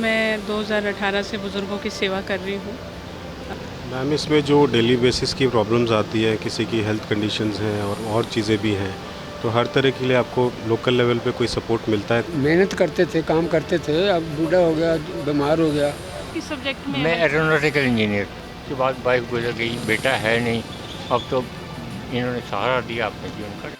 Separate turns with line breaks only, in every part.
मैं 2018 से बुज़ुर्गों की सेवा कर रही हूँ।
मैम, इसमें जो डेली बेसिस की प्रॉब्लम्स आती है, किसी की हेल्थ कंडीशंस हैं और चीज़ें भी हैं, तो हर तरह के लिए आपको लोकल लेवल पे कोई सपोर्ट मिलता है?
मेहनत करते थे, काम करते थे, अब बूढ़ा हो गया, बीमार हो गया।
किस सब्जेक्ट में
मैं एरोनॉटिकल इंजीनियर के बाद वाइफ गुजर गई, बेटा है नहीं। अब तो इन्होंने सहारा दिया अपने जीवन का।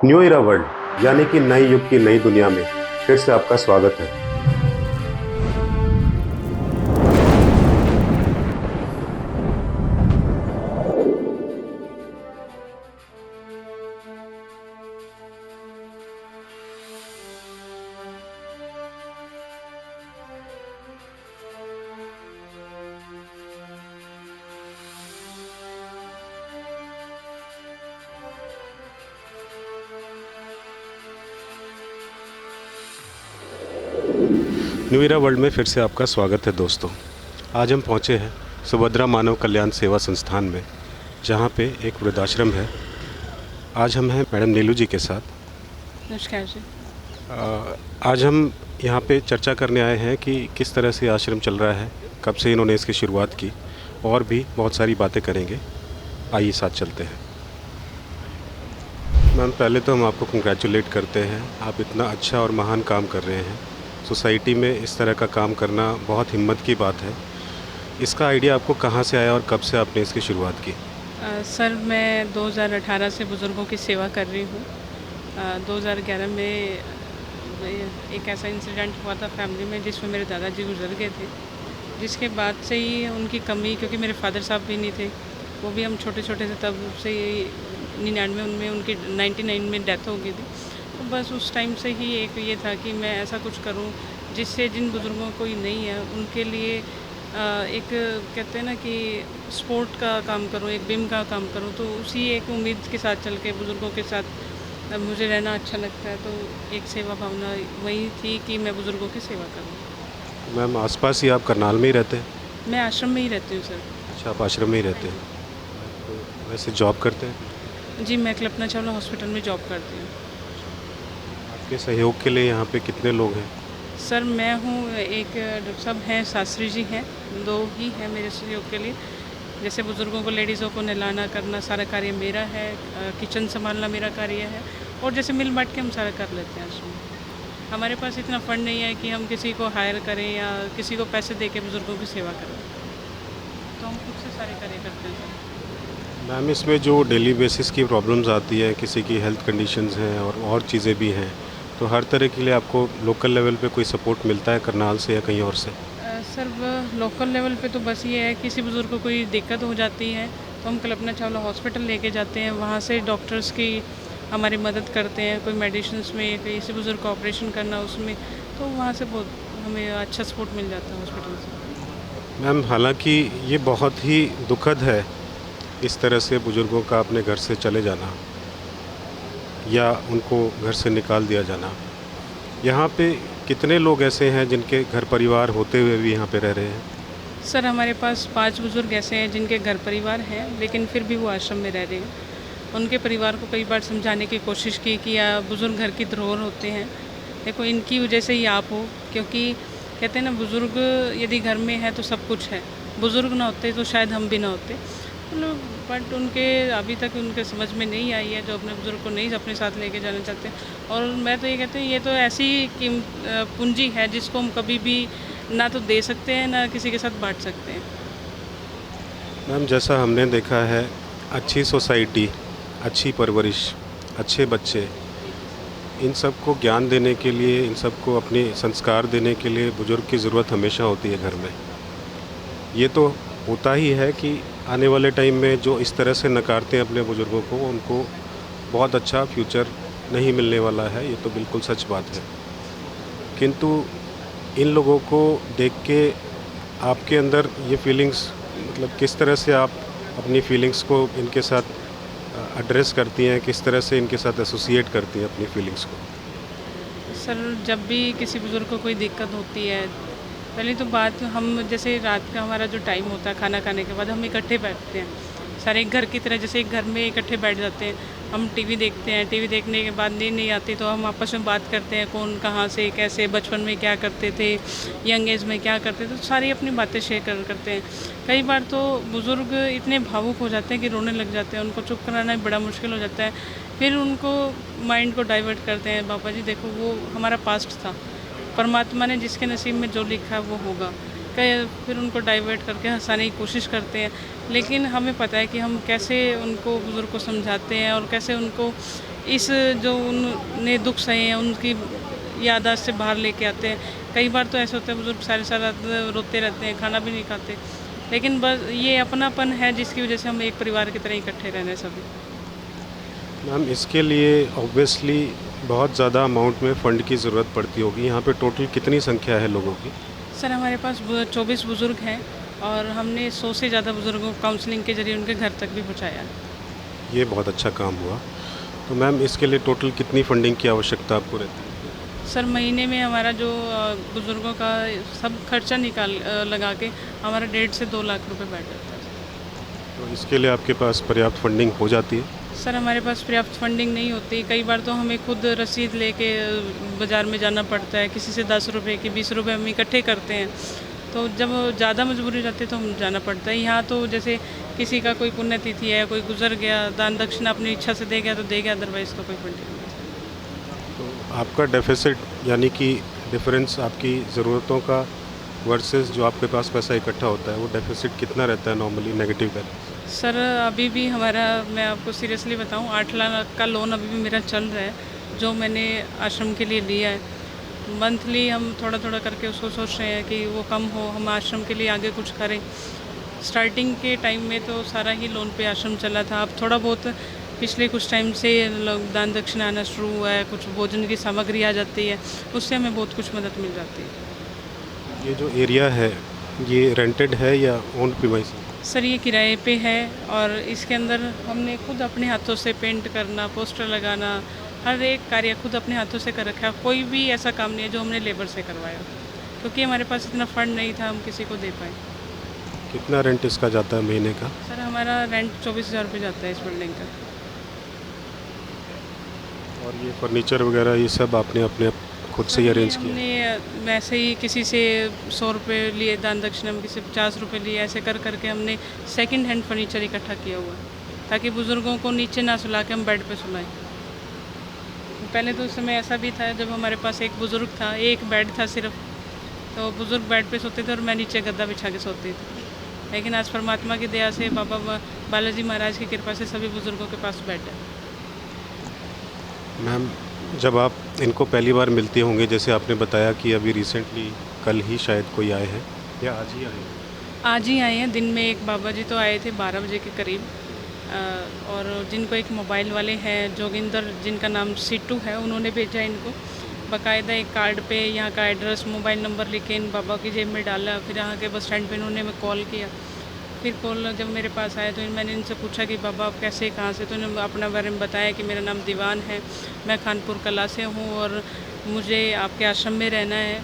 न्यू इरा वर्ल्ड यानी कि नए युग की नई दुनिया में फिर से आपका स्वागत है। न्यू इरा वर्ल्ड में फिर से आपका स्वागत है दोस्तों। आज हम पहुंचे हैं सुभद्रा मानव कल्याण सेवा संस्थान में, जहां पे एक वृद्धाश्रम है। आज हम हैं मैडम नीलू जी के साथ।
नमस्कार जी।
आज हम यहां पे चर्चा करने आए हैं कि किस तरह से आश्रम चल रहा है, कब से इन्होंने इसकी शुरुआत की, और भी बहुत सारी बातें करेंगे। आइए साथ चलते हैं। मैम, पहले तो हम आपको कंग्रेचुलेट करते हैं, आप इतना अच्छा और महान काम कर रहे हैं। सोसाइटी में इस तरह का काम करना बहुत हिम्मत की बात है। इसका आइडिया आपको कहाँ से आया और कब से आपने इसकी शुरुआत की?
सर, मैं 2018 से बुज़ुर्गों की सेवा कर रही हूँ। 2011 में एक ऐसा इंसिडेंट हुआ था फैमिली में, जिसमें मेरे दादाजी गुजर गए थे। जिसके बाद से ही उनकी कमी, क्योंकि मेरे फादर साहब भी नहीं थे, वो भी हम छोटे छोटे थे तब से ही। 99 उनमें उनकी 99 में डेथ हो गई थी। तो बस उस टाइम से ही एक ये था कि मैं ऐसा कुछ करूं जिससे जिन बुज़ुर्गों को कोई नहीं है उनके लिए एक कहते हैं ना कि स्पोर्ट का काम करूं, एक बिम का काम करूं। तो उसी एक उम्मीद के साथ चल के बुज़ुर्गों के साथ मुझे रहना अच्छा लगता है। तो एक सेवा भावना वही थी कि मैं बुज़ुर्गों की सेवा करूँ।
मैम, आसपास ही आप करनाल में ही रहते हैं?
मैं आश्रम में ही रहती हूँ सर।
अच्छा, आप आश्रम में ही रहते हैं। तो वैसे जॉब करते हैं?
जी, मैं कल्पना चावला हॉस्पिटल में जॉब करती हूँ।
आपके सहयोग के लिए यहाँ पे कितने लोग हैं?
सर, मैं हूँ, एक डॉक्टर साहब हैं, शास्त्री जी हैं, 2 ही हैं मेरे सहयोग के लिए। जैसे बुज़ुर्गों को, लेडीज़ों को नहलाना करना सारा कार्य मेरा है, किचन संभालना मेरा कार्य है, और जैसे मिल बाँट के हम सारा कर लेते हैं आश्रम में। हमारे पास इतना फंड नहीं है कि हम किसी को हायर करें या किसी को पैसे दे के बुज़ुर्गों की सेवा करें, तो हम खुद से सारे कार्य करते हैं सर।
मैम, इसमें जो डेली बेसिस की प्रॉब्लम्स आती है, किसी की हेल्थ कंडीशंस हैं और चीज़ें भी हैं, तो हर तरह के लिए आपको लोकल लेवल पे कोई सपोर्ट मिलता है करनाल से या कहीं और से?
सर, लोकल लेवल पे तो बस ये है, किसी बुज़ुर्ग को कोई दिक्कत हो जाती है तो हम कल्पना चावला हॉस्पिटल लेके जाते हैं। वहाँ से डॉक्टर्स की हमारी मदद करते हैं। कोई मेडिसिन्स में, किसी बुज़ुर्ग का ऑपरेशन करना उसमें, तो वहाँ से बहुत हमें अच्छा सपोर्ट मिल जाता है हॉस्पिटल से।
मैम, हालांकि ये बहुत ही दुखद है इस तरह से बुज़ुर्गों का अपने घर से चले जाना या उनको घर से निकाल दिया जाना। यहाँ पे कितने लोग ऐसे हैं जिनके घर परिवार होते हुए भी यहाँ पे रह रहे हैं?
सर, हमारे पास 5 बुज़ुर्ग ऐसे हैं जिनके घर परिवार हैं, लेकिन फिर भी वो आश्रम में रह रहे हैं। उनके परिवार को कई बार समझाने की कोशिश की कि बुज़ुर्ग घर की धरोहर होते हैं। देखो, इनकी वजह से ही आप हो, क्योंकि कहते हैं ना, बुज़ुर्ग यदि घर में है तो सब कुछ है। बुज़ुर्ग ना होते तो शायद हम भी ना होते। मतलब बट उनके अभी तक उनके समझ में नहीं आई है, जो अपने बुज़ुर्ग को नहीं अपने साथ लेके जाना चाहते। और मैं तो ये कहती हूँ, ये तो ऐसी पूंजी है जिसको हम कभी भी ना तो दे सकते हैं, ना किसी के साथ बांट सकते हैं।
मैम, जैसा हमने देखा है, अच्छी सोसाइटी, अच्छी परवरिश, अच्छे बच्चे, इन सब को ज्ञान देने के लिए, इन सब को अपने संस्कार देने के लिए बुज़ुर्ग की ज़रूरत हमेशा होती है घर में। ये तो होता ही है कि आने वाले टाइम में जो इस तरह से नकारते हैं अपने बुज़ुर्गों को, उनको बहुत अच्छा फ्यूचर नहीं मिलने वाला है। ये तो बिल्कुल सच बात है। किंतु इन लोगों को देख के आपके अंदर ये फीलिंग्स, मतलब किस तरह से आप अपनी फीलिंग्स को इनके साथ एड्रेस करती हैं, किस तरह से इनके साथ एसोसिएट करती हैं अपनी फीलिंग्स को?
सर जब भी किसी बुज़ुर्ग को कोई दिक्कत होती है, पहली तो बात हम जैसे रात का हमारा जो टाइम होता है खाना खाने के बाद हम इकट्ठे बैठते हैं, सारे एक घर की तरह जैसे एक घर में इकट्ठे बैठ जाते हैं। हम टीवी देखते हैं, टीवी देखने के बाद नींद नहीं आती तो हम आपस में बात करते हैं, कौन कहाँ से कैसे बचपन में क्या करते थे, यंग एज में क्या करते थे, तो सारी अपनी बातें शेयर करते हैं। कई बार तो बुज़ुर्ग इतने भावुक हो जाते हैं कि रोने लग जाते हैं, उनको चुप कराना बड़ा मुश्किल हो जाता है। फिर उनको माइंड को डाइवर्ट करते हैं, बाबा जी देखो वो हमारा पास्ट था, परमात्मा ने जिसके नसीब में जो लिखा है वो होगा। फिर उनको डाइवर्ट करके हंसाने की कोशिश करते हैं, लेकिन हमें पता है कि हम कैसे उनको बुज़ुर्ग को समझाते हैं और कैसे उनको इस जो उन्होंने दुख सहे हैं उनकी याददाश्त से बाहर लेके आते हैं। कई बार तो ऐसे होता है बुज़ुर्ग सारी सारी रात रोते रहते हैं, खाना भी नहीं खाते, लेकिन बस ये अपनापन है जिसकी वजह से हम एक परिवार की तरह इकट्ठे रहने हैं सभी।
मैम इसके लिए ऑब्वियसली बहुत ज़्यादा अमाउंट में फ़ंड की ज़रूरत पड़ती होगी। यहाँ पे टोटल कितनी संख्या है लोगों की?
सर हमारे पास 24 बुज़ुर्ग हैं और हमने 100 से ज़्यादा बुज़ुर्गों को काउंसलिंग के ज़रिए उनके घर तक भी पहुँचाया है।
ये बहुत अच्छा काम हुआ। तो मैम इसके लिए टोटल कितनी फ़ंडिंग की आवश्यकता आपको रहती है?
सर महीने में हमारा जो बुज़ुर्गों का सब खर्चा लगा के हमारा 1.5 से 2 लाख रुपए बैठ जाता है।
तो इसके लिए आपके पास पर्याप्त फंडिंग हो जाती है?
सर हमारे पास पर्याप्त फंडिंग नहीं होती, कई बार तो हमें खुद रसीद लेके बाज़ार में जाना पड़ता है, किसी से 10 रुपये की 20 रुपये हम इकट्ठे करते हैं, तो जब ज़्यादा मजबूरी रहती है तो हम जाना पड़ता है। यहाँ तो जैसे किसी का कोई पुण्यतिथि है, कोई गुजर गया, दान दक्षिणा अपनी इच्छा से दे गया तो दे गया, अदरवाइज़ तो कोई फंडिंग नहीं।
तो आपका डेफिसिट यानी कि डिफरेंस आपकी ज़रूरतों का वर्सेस जो आपके पास पैसा इकट्ठा होता है वो डेफिसिट कितना रहता है नॉर्मली, नेगेटिव बैलेंस?
सर अभी भी हमारा, मैं आपको सीरियसली बताऊं, 8 लाख का लोन अभी भी मेरा चल रहा है जो मैंने आश्रम के लिए लिया है। मंथली हम थोड़ा थोड़ा करके उसको सोच रहे हैं कि वो कम हो, हम आश्रम के लिए आगे कुछ करें। स्टार्टिंग के टाइम में तो सारा ही लोन पे आश्रम चला था, अब थोड़ा बहुत पिछले कुछ टाइम से दान दक्षिणा आना शुरू हुआ है, कुछ भोजन की सामग्री आ जाती है, उससे हमें बहुत कुछ मदद मिल जाती है।
ये जो एरिया है ये रेंटेड है या ओन प्रीमाइस?
सर ये किराए पे है और इसके अंदर हमने खुद अपने हाथों से पेंट करना, पोस्टर लगाना, हर एक कार्य खुद अपने हाथों से कर रखा है। कोई भी ऐसा काम नहीं है जो हमने लेबर से करवाया, क्योंकि हमारे पास इतना फंड नहीं था हम किसी को दे पाए।
कितना रेंट इसका जाता है महीने का?
सर हमारा रेंट 24,000 रुपये जाता है इस बिल्डिंग का।
और ये फर्नीचर वगैरह ये सब आपने अपने खुद से ही अरेंज किया?
हमने वैसे ही किसी से 100 रुपये लिए दान दक्षिणा में, किसी से 50 रुपये लिए, ऐसे कर करके हमने सेकंड हैंड फर्नीचर इकट्ठा किया हुआ है ताकि बुज़ुर्गों को नीचे ना सुला के हम बेड पे सुलाएं। पहले तो उस समय ऐसा भी था जब हमारे पास एक बुज़ुर्ग था, एक बेड था सिर्फ, तो बुज़ुर्ग बेड पे सोते थे और मैं नीचे गद्दा बिछा के सोती थी। लेकिन आज परमात्मा की दया से, बाबा बालाजी महाराज की कृपा से सभी बुज़ुर्गों के पास बेड है।
मैम जब आप इनको पहली बार मिलते होंगे, जैसे आपने बताया कि अभी रिसेंटली कल ही शायद कोई आए हैं या आज ही आए हैं?
आज ही आए हैं, दिन में एक बाबा जी तो आए थे 12 बजे के करीब, और जिनको एक मोबाइल वाले हैं जोगिंदर, जिनका नाम सीटू है, उन्होंने भेजा इनको बाकायदा एक कार्ड पे यहाँ का एड्रेस, मोबाइल नंबर लिख के इन बाबा की जेब में डाला। फिर यहाँ के बस स्टैंड पे इन्होंने मैं कॉल किया। फिर कॉल जब मेरे पास आया तो मैंने इनसे पूछा कि बाबा आप कैसे, कहाँ से, तो इन्होंने अपना बारे में बताया कि मेरा नाम दीवान है, मैं खानपुर कला से हूँ और मुझे आपके आश्रम में रहना है।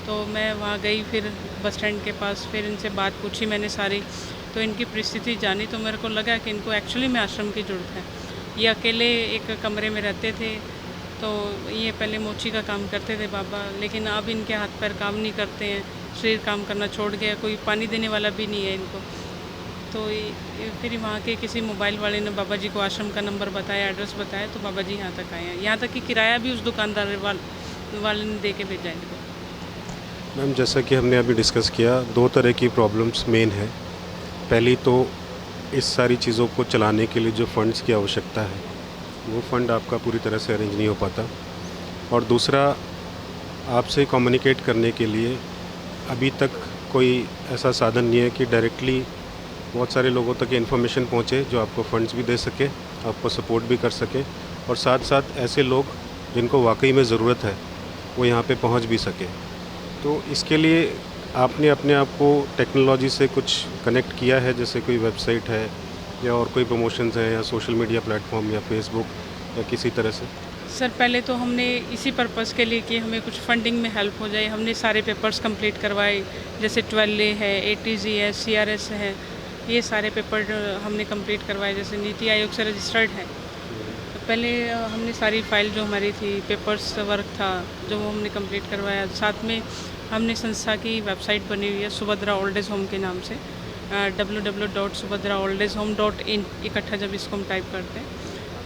तो मैं वहाँ गई, फिर बस स्टैंड के पास, फिर इनसे बात पूछी मैंने सारी, तो इनकी परिस्थिति जानी, तो मेरे को लगा कि इनको एक्चुअली में आश्रम की ज़रूरत है। ये अकेले एक कमरे में रहते थे, तो ये पहले मोची का काम करते थे बाबा, लेकिन अब इनके हाथ पैर काम नहीं करते हैं, शरीर काम करना छोड़ गया, कोई पानी देने वाला भी नहीं है इनको। तो फिर वहाँ के किसी मोबाइल वाले ने बाबा जी को आश्रम का नंबर बताया, एड्रेस बताया, तो बाबा जी यहाँ तक आए हैं। यहाँ तक कि किराया भी उस दुकानदार वाले ने दे के भेजा इनको।
मैम जैसा कि हमने अभी डिस्कस किया, 2 तरह की प्रॉब्लम्स मेन है। पहली तो इस सारी चीज़ों को चलाने के लिए जो फ़ंड्स की आवश्यकता है वो फ़ंड आपका पूरी तरह से अरेंज नहीं हो पाता, और दूसरा आपसे कम्युनिकेट करने के लिए अभी तक कोई ऐसा साधन नहीं है कि डायरेक्टली बहुत सारे लोगों तक इन्फॉर्मेशन पहुंचे जो आपको फंड्स भी दे सके, आपको सपोर्ट भी कर सके, और साथ साथ ऐसे लोग जिनको वाकई में ज़रूरत है वो यहाँ पे पहुँच भी सके। तो इसके लिए आपने अपने आप को टेक्नोलॉजी से कुछ कनेक्ट किया है, जैसे कोई वेबसाइट है या और कोई प्रमोशंस हैं या सोशल मीडिया प्लेटफॉर्म या फेसबुक या किसी तरह से?
सर पहले तो हमने इसी पर्पस के लिए कि हमें कुछ फंडिंग में हेल्प हो जाए, हमने सारे पेपर्स कंप्लीट करवाए, जैसे 12A है, ATG है, CRS है, ये सारे पेपर हमने कंप्लीट करवाए, जैसे नीति आयोग से रजिस्टर्ड है। तो पहले हमने सारी फाइल जो हमारी थी, पेपर्स वर्क था जो वो हमने कंप्लीट करवाया। साथ में हमने संस्था की वेबसाइट बनी हुई है सुभद्रा ओल्ड एज होम के नाम से, www.subhadraoldagehome.in, इकट्ठा जब इसको हम टाइप करते हैं।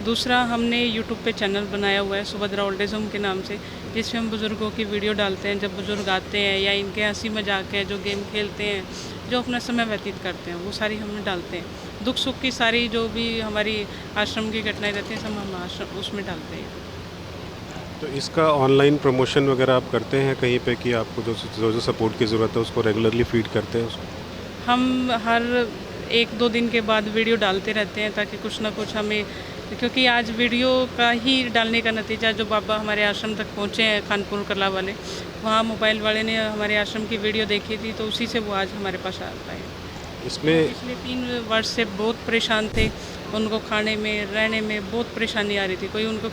दूसरा हमने यूट्यूब पे चैनल बनाया हुआ है सुभद्रा ओल्ड एज होम के नाम से, जिसमें हम बुज़ुर्गों की वीडियो डालते हैं, जब बुज़ुर्ग आते हैं या इनके हंसी मजाक है, जो गेम खेलते हैं, जो अपना समय व्यतीत करते हैं, वो सारी हम डालते हैं। दुख सुख की सारी जो भी हमारी आश्रम की घटनाएं रहती हैं, सब हम आश्रम उसमें डालते हैं।
तो इसका ऑनलाइन प्रमोशन वगैरह आप करते हैं कहीं पे कि आपको जो सपोर्ट की ज़रूरत है उसको रेगुलरली फीड करते हैं उसको?
हम हर 1-2 दिन के बाद वीडियो डालते रहते हैं, ताकि कुछ ना कुछ हमें, क्योंकि आज वीडियो का ही डालने का नतीजा, जो बाबा हमारे आश्रम तक पहुँचे हैं खानपुर कला वाले, वहाँ मोबाइल वाले ने हमारे आश्रम की वीडियो देखी थी, तो उसी से वो आज हमारे पास आ पाए।
इसमें
पिछले 3 वर्ष से बहुत परेशान थे, उनको खाने में रहने में बहुत परेशानी आ रही थी। कोई उनको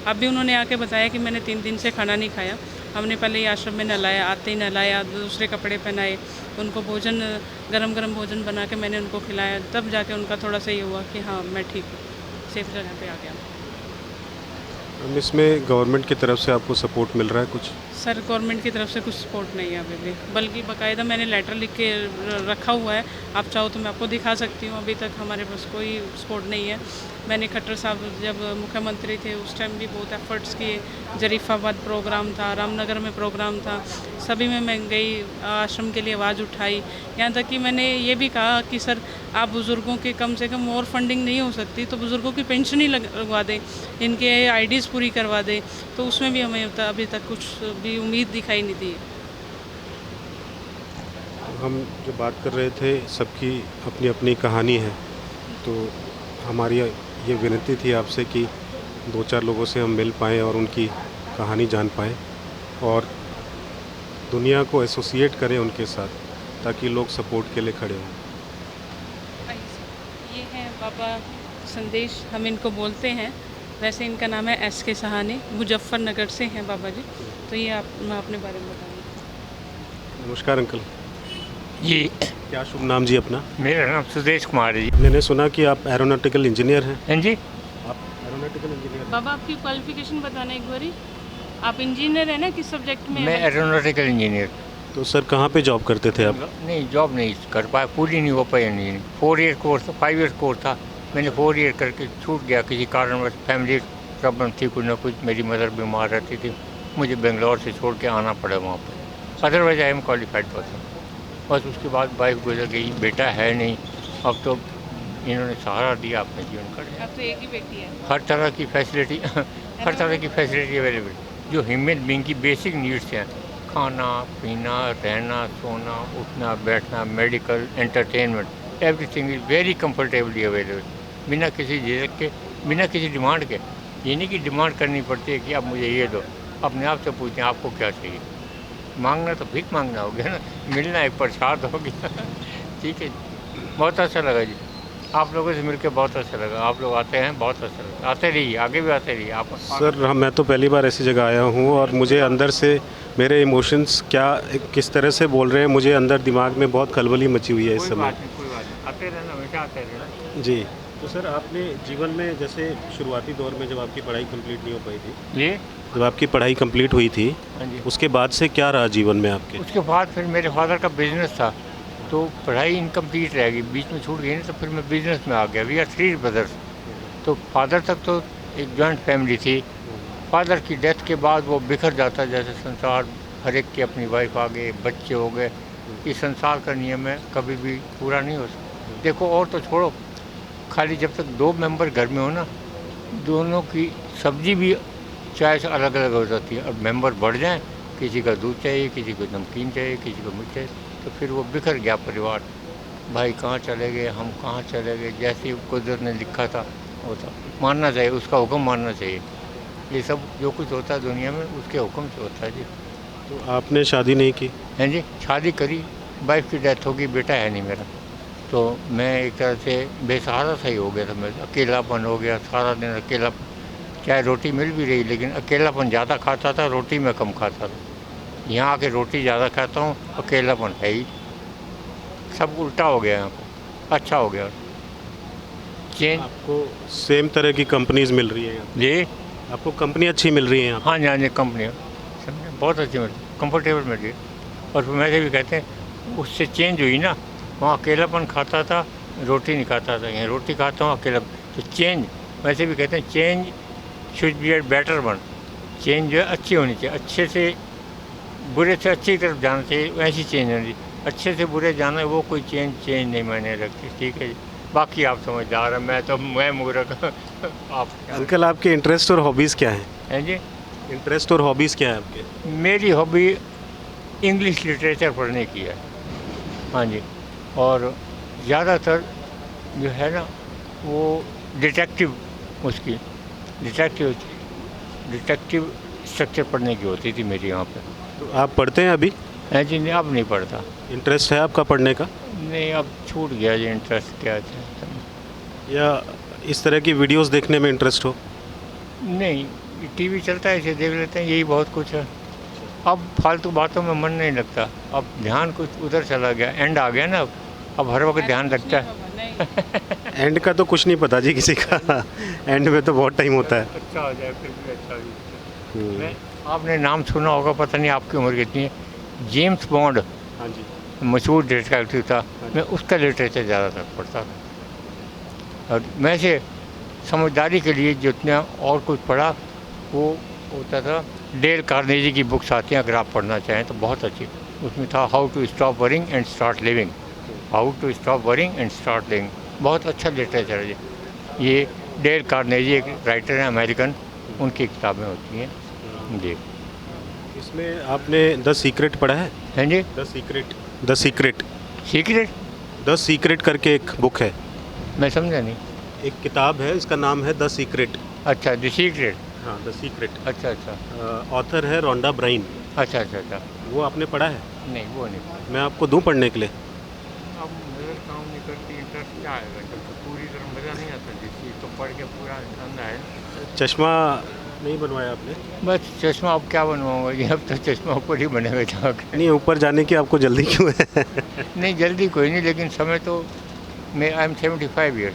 अभी उन्होंने आके बताया कि मैंने 3 दिन से खाना नहीं खाया। हमने पहले ही आश्रम में नहलाया, आते ही नहलाया, दूसरे कपड़े पहनाए, उनको भोजन गरम गरम भोजन बना के मैंने उनको खिलाया, तब जाके उनका थोड़ा सा ये हुआ कि हाँ मैं ठीक हूँ, सेफ जगह पे आ गया।
हम इसमें गवर्नमेंट की तरफ से आपको सपोर्ट मिल रहा है कुछ?
सर गवर्नमेंट की तरफ से कुछ सपोर्ट नहीं है अभी भी, बल्कि बाकायदा मैंने लेटर लिख के रखा हुआ है। आप चाहो तो मैं आपको दिखा सकती हूँ, अभी तक हमारे पास कोई सपोर्ट नहीं है। मैंने खट्टर साहब जब मुख्यमंत्री थे उस टाइम भी बहुत एफर्ट्स किए, जरीफाबाद प्रोग्राम था, रामनगर में प्रोग्राम था, सभी में मैं गई, आश्रम के लिए आवाज़ उठाई। यहाँ तक कि मैंने ये भी कहा कि सर आप बुज़ुर्गों के कम से कम और फंडिंग नहीं हो सकती तो बुज़ुर्गों की पेंशन ही लगवा दें, इनके IDs पूरी करवा दें, तो उसमें भी हमें अभी तक कुछ भी उम्मीद दिखाई नहीं दी।
हम जो बात कर रहे थे सबकी अपनी अपनी कहानी है, तो हमारी ये विनती थी आपसे कि 2-4 लोगों से हम मिल पाएँ और उनकी कहानी जान पाएँ और दुनिया को एसोसिएट करें उनके साथ, ताकि लोग सपोर्ट के लिए खड़े हों।
ये हैं बाबा संदेश, हम इनको बोलते हैं, वैसे इनका नाम है SK सहानी, मुजफ्फरनगर से हैं बाबा जी। तो ये मैं अपने बारे में बताऊँगी।
नमस्कार अंकल
जी,
क्या शुभ नाम जी अपना?
मेरा नाम सुदेश कुमार है जी।
मैंने सुना कि आप एरोनॉटिकल इंजीनियर हैं।
हैं जी,
आप एरोनॉटिकल इंजीनियर?
बाबा आपकी क्वालिफिकेशन बताना एक बारी, आप इंजीनियर हैं ना, किस सब्जेक्ट में?
मैं एरोनॉटिकल इंजीनियर।
तो सर कहाँ पे जॉब करते थे आप?
नहीं, जॉब नहीं कर पाया, पूरी नहीं हो पाई इंजीनियरिंग। 4 ईयर कोर्स था, 5 ईयर कोर्स था, मैंने 4 ईयर करके छूट गया किसी कारणवश, फैमिली प्रॉब्लम थी कुछ ना कुछ, मेरी मदर बीमार रहती थी, मुझे बेंगलोर से छोड़ के आना पड़ा वहाँ पर। Otherwise I am qualified person. बस उसके बाद वाइफ गुजर गई, बेटा है नहीं, अब तो इन्होंने सहारा दिया अपने जीवन का।
अब तो एक ही बेटी है।
हर तरह की फैसिलिटी हर तरह की फैसिलिटी अवेलेबल, जो ह्यूमन बीइंग की बेसिक नीड्स हैं, खाना पीना, रहना, सोना, उठना बैठना, medical, entertainment, everything is very comfortably available, बिना किसी झिझक के, बिना किसी डिमांड के। ये नहीं कि डिमांड करनी पड़ती है कि अब मुझे ये दो, अपने आप से पूछते हैं आपको क्या चाहिए। मांगना तो भीख मांगना हो गया ना, मिलना एक प्रसाद हो गया। ठीक है, बहुत अच्छा लगा जी, आप लोगों से मिलकर बहुत अच्छा लगा। आप लोग आते हैं, बहुत अच्छा लगा, आते रहिए, आगे भी आते रहिए आप।
सर मैं तो पहली बार ऐसी जगह आया हूँ और मुझे अंदर से मेरे इमोशंस किस तरह से बोल रहे हैं, मुझे अंदर दिमाग में बहुत खलबली मची हुई है इस समय।
कोई बात नहीं, आते रहना, हमेशा आते रहना
जी। तो सर आपने जीवन में जैसे शुरुआती दौर में जब आपकी पढ़ाई कंप्लीट नहीं हो पाई थी,
जी।
जब आपकी पढ़ाई कंप्लीट हुई थी,
हाँ जी,
उसके बाद से क्या रहा जीवन में आपके?
उसके बाद फिर मेरे फादर का बिजनेस था, तो पढ़ाई इनकम्प्लीट रह गई, बीच में छूट गई ना, तो फिर मैं बिजनेस में आ गया। वी आर 3 ब्रदर्स, तो फादर तक तो एक जॉइंट फैमिली थी। फादर की डेथ के बाद वो बिखर जाता, जैसे संसार, हर एक की अपनी वाइफ आ गए, बच्चे हो गए। इस संसार का नियम है, कभी भी पूरा नहीं हो सकता। देखो और तो छोड़ो, खाली जब तक 2 मेंबर घर में हो ना, दोनों की सब्जी भी चाय से अलग अलग हो जाती है। अब मेंबर बढ़ जाएं, किसी का दूध चाहिए, किसी को नमकीन चाहिए, किसी को मीठा चाहिए, तो फिर वो बिखर गया परिवार। भाई कहाँ चले गए, हम कहाँ चले गए, जैसे कुदरत ने लिखा था वो था। मानना चाहिए, उसका हुक्म मानना चाहिए। ये सब जो कुछ होता है दुनिया में उसके हुक्म से होता है जी।
तो आपने शादी नहीं की?
हैं जी, शादी करी, वाइफ की डेथ होगी, बेटा है नहीं मेरा। तो मैं एक तरह से बेसहारा सा ही हो गया था। मैं अकेलापन हो गया, सारा दिन अकेला, चाहे रोटी मिल भी रही लेकिन अकेलापन ज़्यादा खाता था, रोटी में कम खाता था। यहाँ आके रोटी ज़्यादा खाता हूँ, अकेलापन है ही, सब उल्टा हो गया यहाँ को, अच्छा हो गया चेंज।
आपको सेम तरह की कंपनीज मिल रही है यहाँ?
जी
आपको कंपनी अच्छी मिल रही है यहाँ?
हाँ जी, हाँ जी, कंपनी समझे बहुत अच्छी मिली, कंफर्टेबल मिल रही है। और फिर वैसे भी कहते हैं उससे चेंज हुई ना, वहाँ अकेलापन खाता था, रोटी नहीं खाता था, यहाँ रोटी खाता हूँ अकेला, तो चेंज। वैसे भी कहते हैं change should be a better one, change जो है अच्छी होनी चाहिए, अच्छे से बुरे से अच्छी तरफ जाना चाहिए, वैसी चेंज होनी चाहिए। अच्छे से बुरे जाना है वो कोई चेंज नहीं मायने रखती। ठीक है जी, बाकी आप समझदार हैं, मैं मूर्ख आप।
अंकल आपके इंटरेस्ट और हॉबीज़ क्या हैं?
हैं जी,
इंटरेस्ट और हॉबीज़ क्या है आपके?
मेरी हॉबी इंग्लिश लिटरेचर पढ़ने की है। हाँ जी, और ज़्यादातर जो है ना वो डिटेक्टिव, उसकी डिटेक्टिव स्ट्रक्चर पढ़ने की होती थी मेरी यहाँ पे।
तो आप पढ़ते हैं अभी?
है जी, नहीं अब नहीं पढ़ता।
इंटरेस्ट है आपका पढ़ने का?
नहीं, अब छूट गया जी इंटरेस्ट क्या था।
या इस तरह की वीडियोस देखने में इंटरेस्ट हो?
नहीं, टीवी चलता है, इसे देख लेते हैं, यही बहुत कुछ है। अब फालतू बातों में मन नहीं लगता, अब ध्यान कुछ उधर चला गया, एंड आ गया ना, अब हर वक्त ध्यान लगता है।
एंड का तो कुछ नहीं पता जी किसी का एंड में तो बहुत टाइम होता है।
अच्छा हो जाए फिर भी अच्छा भी। मैं, आपने नाम सुना होगा, पता नहीं आपकी उम्र कितनी है, जेम्स बॉन्ड,
हाँ जी,
मशहूर डिटेक्टिव था, मैं उसका लिटरेचर ज़्यादातर पढ़ता था। और मैं से समझदारी के लिए जितना और कुछ पढ़ा वो होता था, डेल कार्नेगी की बुक्स आती हैं, अगर आप पढ़ना चाहें तो बहुत अच्छी। उसमें था how to stop worrying and start living, how to stop worrying and start living, बहुत अच्छा लिटरेचर है ये। डेल कार्नेगी एक राइटर हैं अमेरिकन, उनकी किताबें होती हैं जी।
इसमें आपने द सीक्रेट पढ़ा है?
हैं जी,
द सीक्रेट
सीक्रेट
करके एक बुक है,
मैं समझा नहीं।
एक किताब है, इसका नाम है द सीक्रेट।
अच्छा, द सीक्रेट,
हाँ, द सीक्रेट।
अच्छा अच्छा
ऑथर है रोंडा ब्राइन।
अच्छा अच्छा अच्छा,
वो आपने पढ़ा है?
नहीं वो नहीं।
मैं आपको दूं पढ़ने के लिए?
अब मेरे काम नहीं करती, इंटरेस्ट क्या आएगा जब तो पूरी तरह मज़ा नहीं आता, जिस चीज़ को पढ़ के पूरा आनंद आए।
चश्मा नहीं बनवाया आपने?
बस चश्मा अब क्या बनवाऊंगा जी, अब तो चश्मा ऊपर ही बने हुए जाके।
नहीं, ऊपर जाने की आपको जल्दी क्यों है?
नहीं जल्दी कोई नहीं, लेकिन समय तो मैं आई एम 75 ईयर्स,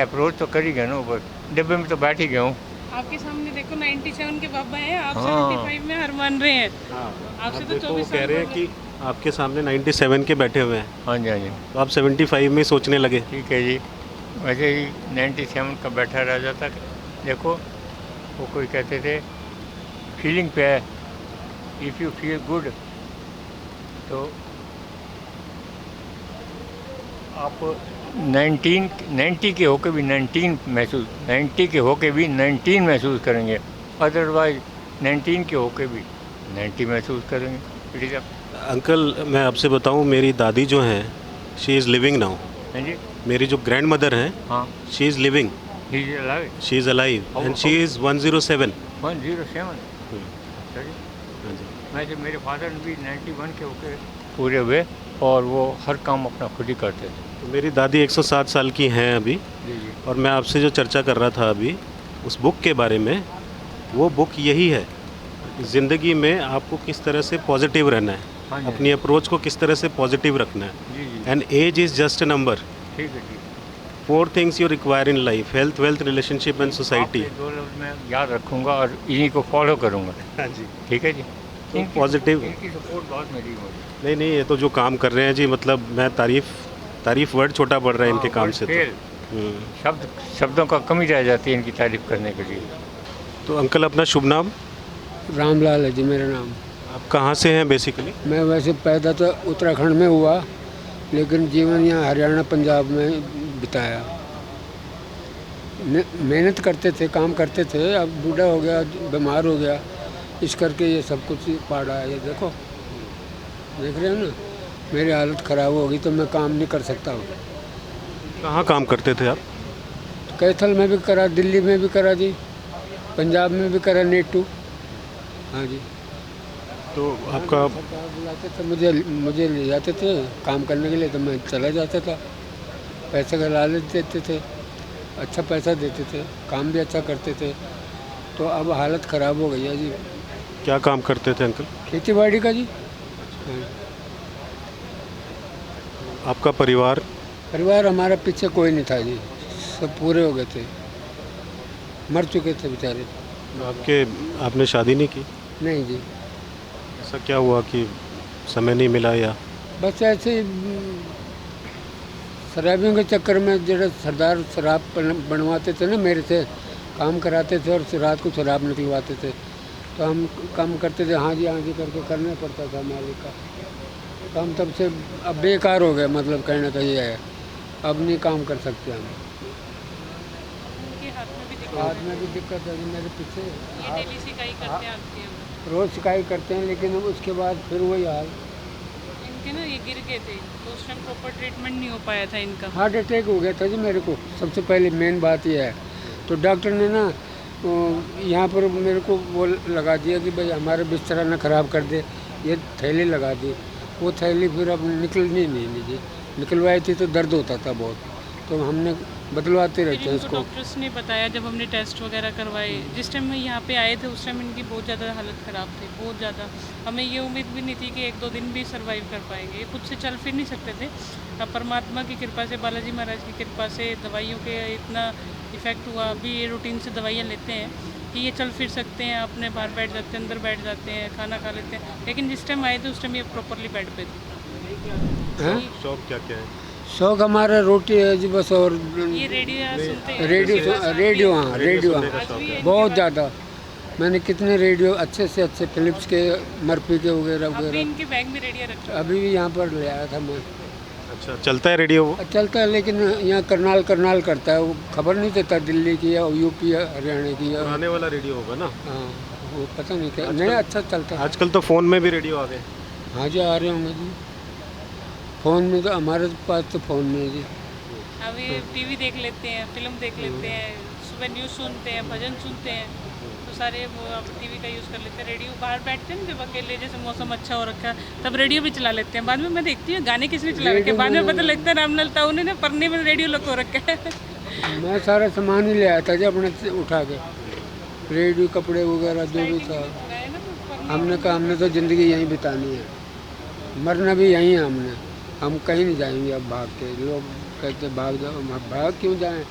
अप्रोच तो कर ही गया ना, ऊपर डिब्बे में तो बैठ ही गया हूँ।
आपके सामने देखो 97 के बाबा हैं, आप
हाँ।
75 में हार मान रहे हैं। आपसे तो
देखो,
24
कह रहे हैं कि आपके सामने 97 के बैठे हुए हैं,
हाँ जी, हाँ जी,
तो आप 75 में सोचने लगे।
ठीक है जी। वैसे ही 97 का बैठा रह जाता। देखो वो कोई कहते थे फीलिंग पे है, इफ़ यू फील गुड तो आप 90 के होके भी 90 के होके भी 19 महसूस करेंगे, अदरवाइज 19 के होके भी 90 महसूस करेंगे। ठीक है
अंकल, मैं आपसे बताऊं, मेरी दादी जो हैं, शी इज़ लिविंग नाउ।
हैं जी,
मेरी जो ग्रैंड मदर हैं,
हाँ,
she is living,
he is alive,
she is alive and she is 107।
107। अच्छा जी, वैसे मेरे फादर भी 91 के होके पूरे हुए, और वो हर काम अपना खुद ही करते थे।
तो मेरी दादी 107 साल की हैं अभी,
जी जी,
और मैं आपसे जो चर्चा कर रहा था अभी उस बुक के बारे में, वो बुक यही है, ज़िंदगी में आपको किस तरह से पॉजिटिव रहना है,
हाँ जी,
अपनी अप्रोच को किस तरह से पॉजिटिव रखना है।
जी जी,
and age is just a number.
ठीक है जी।
4 things you require in life: health, wealth, relationship and society.
आपके 2 लफ्ज़ मैं याद रखूँगा और इन्हीं को फॉलो करूँगा।
हाँ जी।
ठीक है जी,
तो पॉजिटिव,
इनकी सपोर्ट बहुत मिली मुझे।
नहीं, ये तो जो काम कर रहे हैं जी, मतलब मैं तारीफ वर्ड छोटा पड़ रहा है इनके काम से।
फेल,
तो
शब्दों का कमी रह जाती है इनकी तारीफ करने के लिए।
तो अंकल, अपना शुभ नाम?
रामलाल है जी मेरा नाम।
आप कहाँ से हैं बेसिकली?
मैं वैसे पैदा तो उत्तराखंड में हुआ, लेकिन जीवन यहाँ हरियाणा पंजाब में बिताया। मेहनत करते थे, काम करते थे, अब बूढ़ा हो गया, बीमार हो गया, इस करके ये सब कुछ पाड़ा है। ये देखो, देख रहे हो ना, मेरी हालत ख़राब हो गई तो मैं काम नहीं कर सकता हूँ।
कहाँ काम करते थे आप?
कैथल में भी करा, दिल्ली में भी करा जी, पंजाब में भी करा, नेटू। हाँ जी।
तो आपका
सरकार बुलाते थे, मुझे ले जाते थे काम करने के लिए, तो मैं चला जाता था। पैसे का लालच देते थे, अच्छा पैसा देते थे, काम भी अच्छा करते थे। तो अब हालत ख़राब हो गई है जी।
क्या काम करते थे अंकल?
खेती बाड़ी का जी। हाँ।
आपका परिवार?
परिवार हमारा पीछे कोई नहीं था जी, सब पूरे हो गए थे, मर चुके थे बेचारे।
आपने शादी नहीं की?
नहीं जी,
ऐसा क्या हुआ कि समय नहीं मिला या?
बस ऐसे ही शराबियों के चक्कर में जो सरदार शराब बनवाते थे ना, मेरे से काम कराते थे और रात को शराब निकलवाते थे, तो हम काम करते थे, हाँ जी करके करना पड़ता था मालिक का। तो हम तब से अब बेकार हो गए, मतलब कहने का ये है, अब नहीं काम कर सकते हम।
उनके
हाथ में भी दिक्कत है जी, मेरे पीछे
ये डेली सिकाई करते हैं आपके अब।
रोज़ शिकायत करते हैं, लेकिन उसके बाद फिर वही हाल।
इनके ना ये गिर गए थे तो उस टाइम प्रॉपर ट्रीटमेंट नहीं हो पाया था इनका।
हार्ट अटैक हो गया था जी मेरे को, सबसे पहले मेन बात यह है। तो डॉक्टर ने ना यहाँ पर मेरे को वो लगा दिया कि भाई हमारे बिस्तरा ना ख़राब कर दे, ये थैली लगा दी। वो थैली फिर अब निकलनी नहीं जी, निकलवाई थी तो दर्द होता था बहुत, तो हमने बदलवाते रहते हैं
इनको
इसको।
डॉक्टर्स ने बताया जब हमने टेस्ट वगैरह करवाए, जिस टाइम हम यहाँ पे आए थे उस टाइम इनकी बहुत ज़्यादा हालत ख़राब थी, बहुत ज़्यादा। हमें ये उम्मीद भी नहीं थी कि 1-2 दिन भी सर्वाइव कर पाएंगे, ये खुद से चल फिर नहीं सकते थे। अब परमात्मा की कृपा से, बालाजी महाराज की कृपा से दवाइयों के इतना इफ़ेक्ट हुआ, अभी ये रूटीन से दवाइयाँ लेते हैं कि ये चल फिर सकते हैं, अपने बाहर बैठ जाते हैं, अंदर बैठ जाते हैं, खाना खा लेते हैं। लेकिन जिस टाइम आए थे उस टाइम ये प्रॉपरली बेड पे थे।
हैं?
शौक क्या क्या है?
शौक हमारा रोटी है जी बस, और
ये रेडियो सुनते हैं?
रेडियो हाँ, रेडियो
सुनने का
हाँ,
शौक है।
बहुत ज़्यादा। मैंने कितने रेडियो अच्छे से अच्छे फिलिप्स के, मर्फी के वगैरह
अभी
वगैरह,
इनके बैग में रेडियो रखा है।
अभी भी यहाँ पर ले आया था मैं।
अच्छा, चलता है रेडियो वो?
चलता है, लेकिन यहाँ करनाल करता है, वो खबर नहीं देता दिल्ली की या यूपी या हरियाणा की या।
पुराने वाला रेडियो होगा ना?
हाँ, वो पता नहीं क्या, नहीं अच्छा चलता है।
आजकल तो फ़ोन में भी रेडियो आ गए।
हाँ जी, आ रहे होंगे जी। फ़ोन में तो हमारे पास तो फ़ोन में है जी।
अब ये टीवी देख लेते हैं, फिल्म देख लेते हैं, सुबह न्यूज़ सुनते हैं, भजन सुनते हैं, तो सारे वो अब टीवी का यूज़ कर लेते हैं। रेडियो बाहर बैठते हैं ना जब अकेले, जैसे मौसम अच्छा हो रखा है तब रेडियो भी चला लेते हैं। बाद में मैं देखती हूँ गाने किसने चला रखे हैं, बाद में पता लगता है रामलाल ताऊ ने पन्ने में रेडियो लगा रखा है।
मैं सारा सामान ही ले आया था जी अपने से उठा के, रेडियो, कपड़े वगैरह जो भी था। हमने कहा हमने तो ज़िंदगी यहीं बितानी है, मरना भी यहीं है हमने, हम कहीं नहीं जाएंगे अब भाग के। लोग कहते भाग जाओ, हम भाग क्यों जाएं,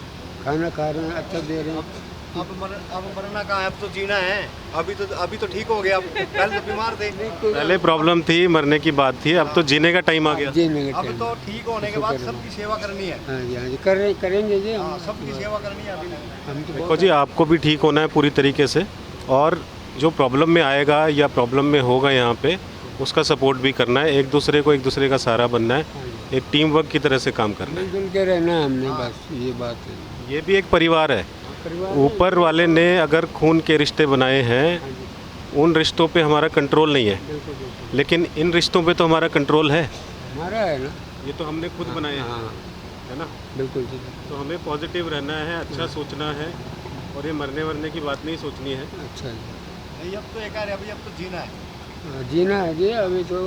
खाना खा रहे हैं, अच्छा दे रहे हैं।
अब मरना कहाँ है, अब तो जीना है। अभी तो ठीक हो गया, पहले तो बीमार थे।
पहले प्रॉब्लम थी, मरने की बात थी, अब तो जीने का टाइम आ गया।
जीने के
अब
टाइम
तो ठीक होने के बाद सबकी सेवा करनी है।
हाँ जी करेंगे जी
हाँ,
हम।
सबकी सेवा करनी है अभी।
हम तो
देखो जी, आपको भी ठीक होना है पूरी तरीके से, और जो प्रॉब्लम में आएगा या प्रॉब्लम में होगा यहाँ पे, उसका सपोर्ट भी करना है, एक दूसरे का सहारा बनना है, एक टीम वर्क की तरह से काम करना है।
मिलजुल के रहना है हमने, बस ये बात है।
ये भी एक परिवार है।
परिवार
ऊपर वाले ने अगर खून के रिश्ते बनाए हैं, उन रिश्तों पे हमारा कंट्रोल नहीं है,
बिल्कुल बिल्कुल
लेकिन इन रिश्तों पे तो हमारा कंट्रोल है।
हमारा है ना।
ये तो हमने खुद बनाए हैं,
हाँ
है ना?
बिल्कुल जी।
तो हमें पॉजिटिव रहना है, अच्छा सोचना है, और ये मरने वरने की बात नहीं सोचनी है।
अच्छा जी,
नहीं, अब तो एक है, अभी अब तो जीना है
हाँ, जीना है जी अभी तो।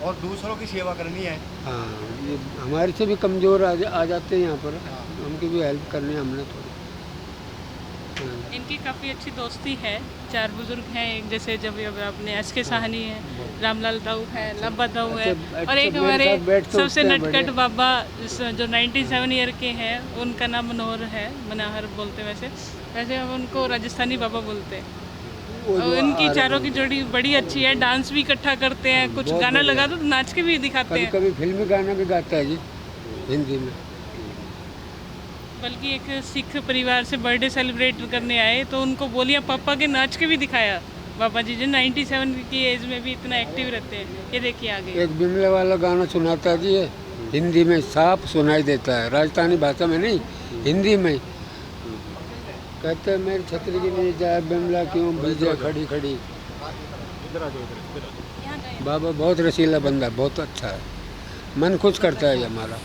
और दूसरों की सेवा करनी है।
हाँ, ये हमारे से भी कमज़ोर आ जाते हैं यहाँ पर, उनकी भी हेल्प करनी है हमने थोड़ी। हाँ।
इनकी काफ़ी अच्छी दोस्ती है, 4 बुजुर्ग हैं, एक जैसे जब अपने एस के साहनी है, रामलाल ताऊ है, लब्बा ताऊ है, और एक
मेरे
हमारे
साथ बैठते
सबसे
उठते हैं
नटखट
बढ़िया।
बाबा जो 97 ईयर के हैं, उनका नाम मनोहर है, मनाहर बोलते हैं वैसे हम उनको राजस्थानी बाबा बोलते हैं।
वो
और
जो
इनकी
आ रहे
चारों की
हैं।
जोड़ी बड़ी अच्छी है, डांस भी इकट्ठा करते हैं, कुछ
बहुत
गाना
बढ़िया।
लगा दो तो नाच के भी दिखाते
कभी
हैं।
कभी फिल्मी गाना भी गाता है जी, हिंदी में।
बल्कि एक सिख परिवार से बर्थडे सेलिब्रेट करने आए तो उनको बोलियां पापा के नाच के भी दिखाया। बाबा जी जो 97 की एज में भी इतना एक्टिव रहते हैं, ये देखिए आगे।
एक बिमले वाला गाना सुनाता है जी, ये हिंदी में साफ सुनाई देता है, राजस्थानी भाषा में नहीं, हिंदी में। कहते हैं मेरी छतरी के लिए जाए बिमला क्यों बीजे खड़ी खड़ी।
इधर आ जाओ, इधर आ जाओ।
यहाँ गए।
बाबा बहुत रसीला बंदा, बहुत अच्छा है, मन खुश करता है ये हमारा।